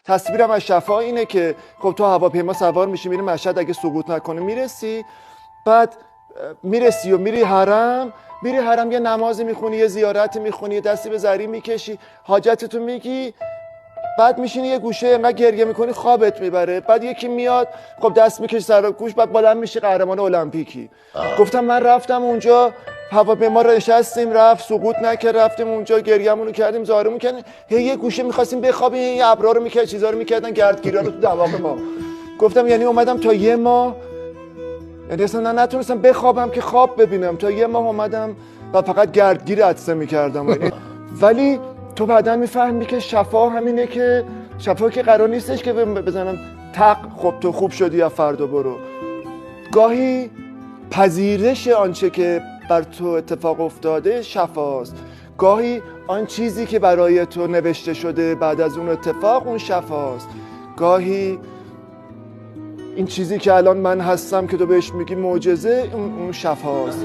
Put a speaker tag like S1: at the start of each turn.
S1: تصویرم از شفا اینه که خب تو هواپیما سوار میشی میری مشهد، اگه سقوط نکنه میرسی، بعد میرسی و میری حرم یه نمازی میخونی، یه زیارتی میخونی، یه دستی به زری میکشی، حاجتتو میگی، بعد میشینی یه گوشه انقدر گریه میکنی خوابت میبره، بعد یکی میاد خب دست میکشه سر گوش، بعد بلند میشی قهرمان المپیکی. گفتم من رفتم اونجا، هواپیما رو نشستیم رفت، سقوط نکرد، رفتیم اونجا گریه‌مون رو کردیم، زارمون کردیم، هی یه گوشه میخواستیم بخوابیم، هی ابرا رو میکرد، چیزا رو میکردن، گردگیرا رو تو دماغ ما. گفتم یعنی اومدم تا یه ماه، یعنی اصلا نتونستم بخوابم که خواب ببینم، تا یه ماه اومدم و فقط گردگیر عطسه میکردم. ولی تو بعدا میفهمی که شفا همینه، که شفا که قرار نیستش که بزنم تق خب تو خوب شدی یا فردا برو. گاهی پذیرش آنچه که بر تو اتفاق افتاده شفاست، گاهی آن چیزی که برای تو نوشته شده بعد از اون اتفاق اون شفاست، گاهی این چیزی که الان من هستم که تو بهش میگی معجزه اون شفاست.